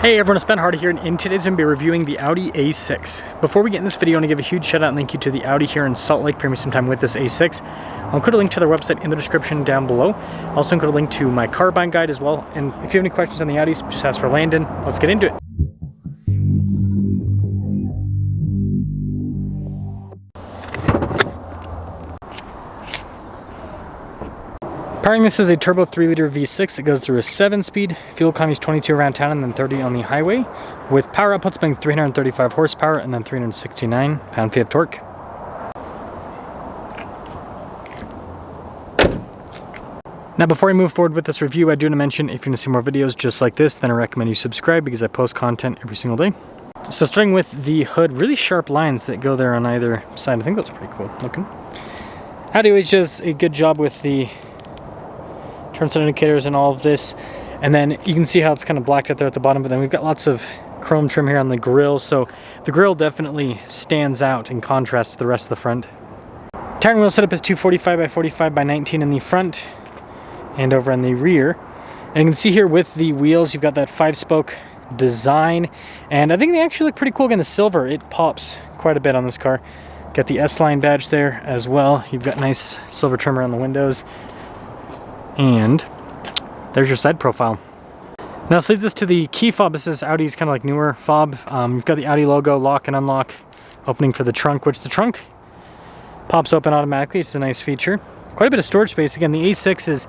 Hey everyone, it's Ben Hardy here, and in today's I'm going to be reviewing the Audi A6. Before we get in this video, I want to give a huge shout out and thank you to the Audi here in Salt Lake for me some time with this A6. I'll include a link to their website in the description down below. I'll also include a link to my car buying guide as well. And if you have any questions on the Audis, just ask for Landon. Let's get into it. Powering this is a turbo 3-liter V6 that goes through a 7-speed. Fuel economy is 22 around town and then 30 on the highway, with power outputs being 335 horsepower and then 369 pound-feet of torque. Now before I move forward with this review, I do want to mention if you want to see more videos just like this, then I recommend you subscribe because I post content every single day. So starting with the hood, really sharp lines that go there on either side. I think that's pretty cool looking. Audi always does a good job with the turn sign indicators and all of this, and then you can see how it's kind of blacked out there at the bottom, but then we've got lots of chrome trim here on the grille, so the grille definitely stands out in contrast to the rest of the front. Tire and wheel setup is 245 by 45 by 19 in the front and over in the rear, and you can see here with the wheels you've got that 5-spoke design, and I think they actually look pretty cool. Again, the silver, it pops quite a bit on this car. Got the S-Line badge there as well. You've got nice silver trim around the windows. And there's your side profile. Now this leads us to the key fob. This is Audi's kind of like newer fob. You've got the Audi logo, lock and unlock, opening for the trunk, which the trunk pops open automatically. It's a nice feature. Quite a bit of storage space. Again, the A6 is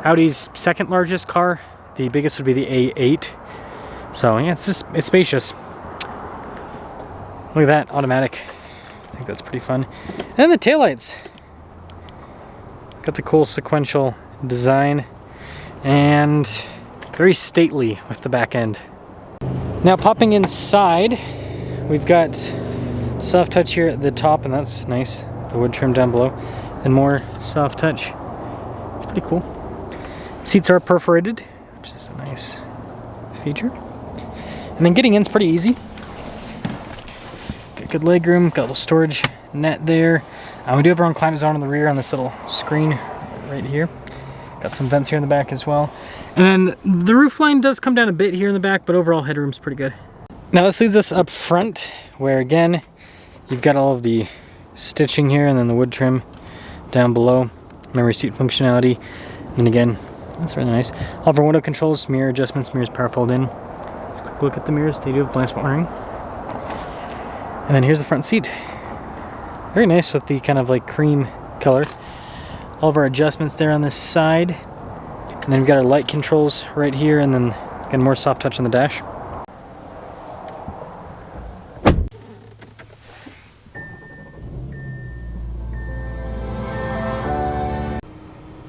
Audi's second largest car. The biggest would be the A8. So yeah, it's spacious. Look at that, automatic. I think that's pretty fun. And then the taillights. Got the cool sequential design and very stately with the back end. Now popping inside, we've got soft touch here at the top, and that's nice. The wood trim down below, and more soft touch. It's pretty cool. Seats are perforated, which is a nice feature. And then getting in is pretty easy. Got good leg room, got a little storage net there. We do have our own climate zone on the rear on this little screen right here. Got some vents here in the back as well. And then the roof line does come down a bit here in the back, but overall headroom's pretty good. Now this leads us up front, where again, you've got all of the stitching here and then the wood trim down below. Memory seat functionality. And again, that's really nice. All of our window controls, mirror adjustments, mirrors power fold in. Let's quick look at the mirrors. They do have blind spot monitoring. And then here's the front seat. Very nice with the kind of like cream color. All of our adjustments there on this side. And then we've got our light controls right here, and then again more soft touch on the dash.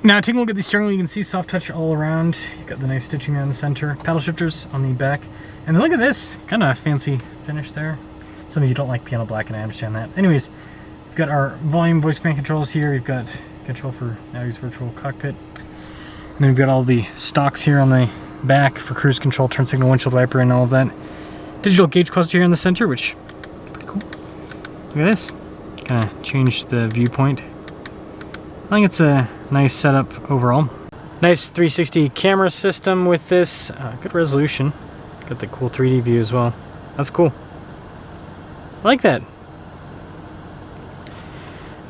Now taking a look at the steering wheel, you can see soft touch all around. You've got the nice stitching around the center. Paddle shifters on the back. And then look at this, kind of fancy finish there. Some of you don't like piano black, and I understand that. Anyways, we've got our volume voice command controls here. We've got control for Audi's virtual cockpit. And then we've got all the stocks here on the back for cruise control, turn signal, windshield wiper, and all of that. Digital gauge cluster here in the center, which is pretty cool. Look at this. Kind of changed the viewpoint. I think it's a nice setup overall. Nice 360 camera system with this. Good resolution. Got the cool 3D view as well. That's cool. I like that.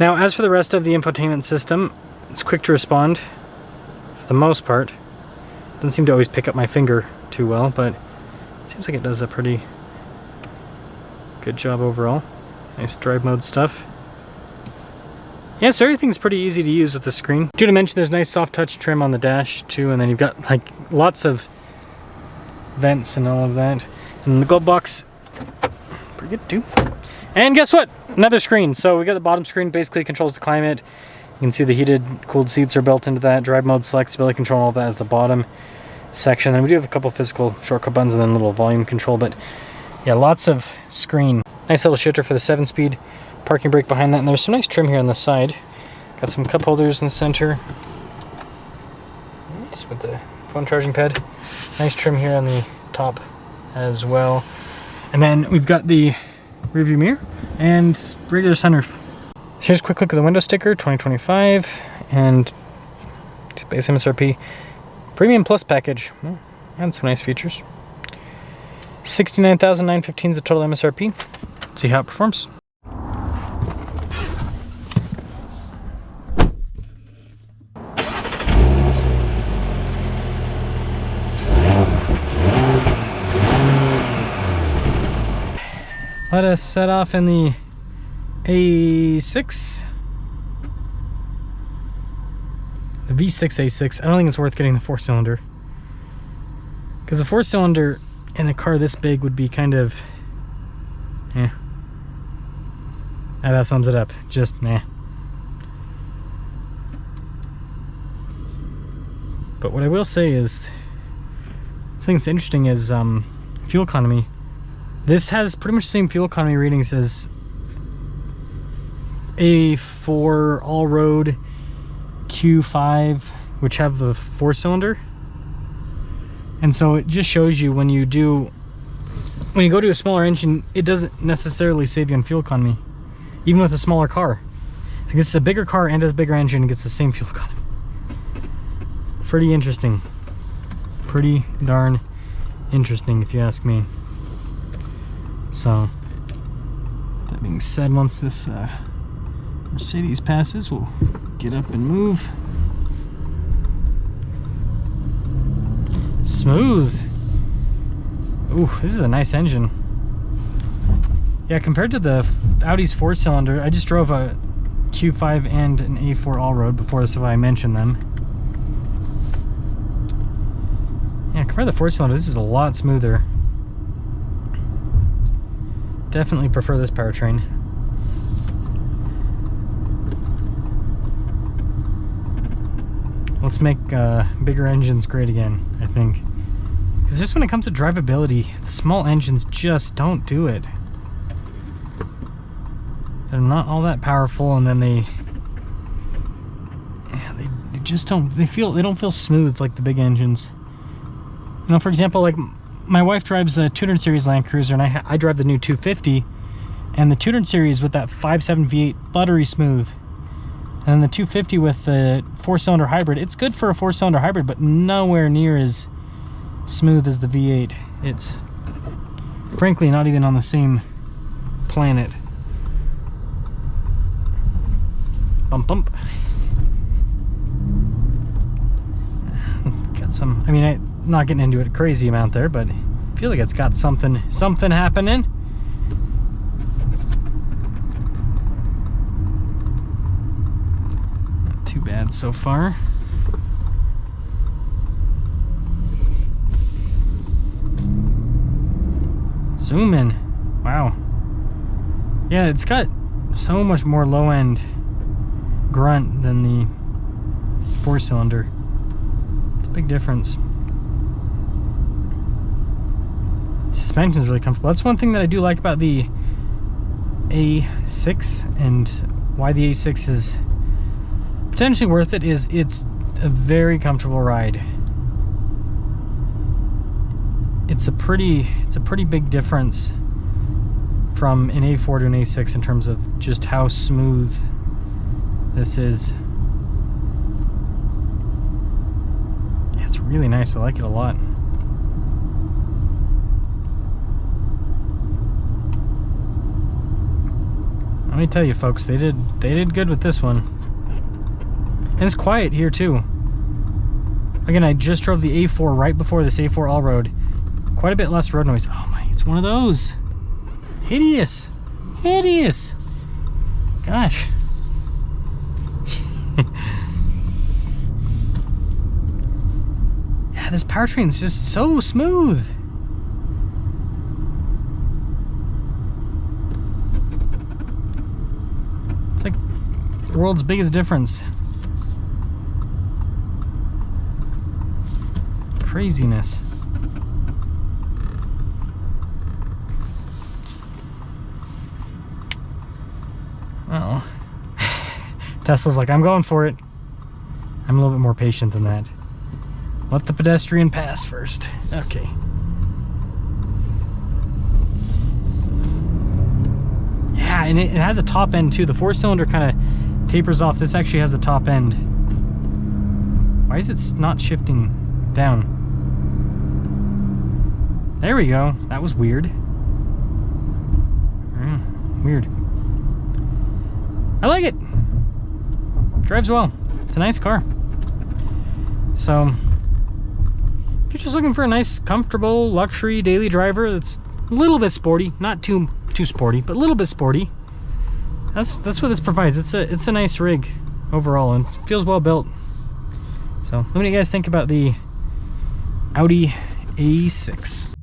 Now, as for the rest of the infotainment system, it's quick to respond for the most part. Doesn't seem to always pick up my finger too well, but it seems like it does a pretty good job overall. Nice drive mode stuff. Yeah, so everything's pretty easy to use with the screen. Due to mention, there's nice soft touch trim on the dash too, and then you've got like lots of vents and all of that. And the glove box, pretty good too. And guess what? Another screen. So we got the bottom screen, basically controls the climate. You can see the heated, cooled seats are built into that. Drive mode, select, stability control, all that at the bottom section. Then we do have a couple physical shortcut buttons and then a little volume control. But yeah, lots of screen. Nice little shifter for the 7-speed. Parking brake behind that. And there's some nice trim here on the side. Got some cup holders in the center. Just with the phone charging pad. Nice trim here on the top as well. And then we've got the rearview mirror and regular sunroof. Here's a quick look at the window sticker, 2025, and base MSRP. Premium Plus package. Well, and some nice features. $69,915 is the total MSRP. Let's see how it performs. Let us set off in the A6. The V6 A6. I don't think it's worth getting the 4-cylinder. Because the 4-cylinder in a car this big would be kind of... eh. That sums it up. Just nah. But what I will say is, something that's interesting is fuel economy. This has pretty much the same fuel economy ratings as A4 all-road Q5, which have the 4-cylinder. And so it just shows you when you go to a smaller engine, it doesn't necessarily save you on fuel economy, even with a smaller car. Like, this is a bigger car and has a bigger engine and gets the same fuel economy. Pretty interesting. Pretty darn interesting, if you ask me. So, that being said, once this Mercedes passes, we'll get up and move. Smooth. Ooh, this is a nice engine. Yeah, compared to the Audi's 4-cylinder, I just drove a Q5 and an A4 all-road before, so I mentioned them. Yeah, compared to the 4-cylinder, this is a lot smoother. Definitely prefer this powertrain. Let's make bigger engines great again, I think. Because just when it comes to drivability, the small engines just don't do it. They're not all that powerful, and then they just don't, they don't feel smooth like the big engines. You know, for example, like my wife drives a 200 series Land Cruiser, and I drive the new 250, and the 200 series with that 5.7 V8 buttery smooth, and then the 250 with the 4-cylinder hybrid, it's good for a 4-cylinder hybrid, but nowhere near as smooth as the V8. It's frankly not even on the same planet. Bump bump. Got some, I mean, I'm not getting into it a crazy amount there, but I feel like it's got something happening. Not too bad so far. Zoom in. Wow. Yeah, it's got so much more low-end grunt than the 4-cylinder. It's a big difference. Suspension is really comfortable. That's one thing that I do like about the A6, and why the A6 is potentially worth it is it's a very comfortable ride. It's a pretty big difference from an A4 to an A6 in terms of just how smooth this is. Yeah, it's really nice. I like it a lot. Let me tell you, folks, they did good with this one. And it's quiet here too. Again, I just drove the A4 right before this A4 all-road. Quite a bit less road noise. Oh my, it's one of those. Hideous. Hideous. Gosh. Yeah, this powertrain is just so smooth. It's like the world's biggest difference. Craziness. Well, Tesla's like, I'm going for it. I'm a little bit more patient than that. Let the pedestrian pass first. Okay. Yeah, and it has a top end too. The 4-cylinder kind of tapers off. This actually has a top end. Why is it not shifting down? There we go. That was weird. Weird. I like it. Drives well. It's a nice car. So, if you're just looking for a nice, comfortable, luxury daily driver that's a little bit sporty, not too sporty, but a little bit sporty, that's what this provides. It's a nice rig overall, and it feels well built. So, let me know what you guys think about the Audi A6.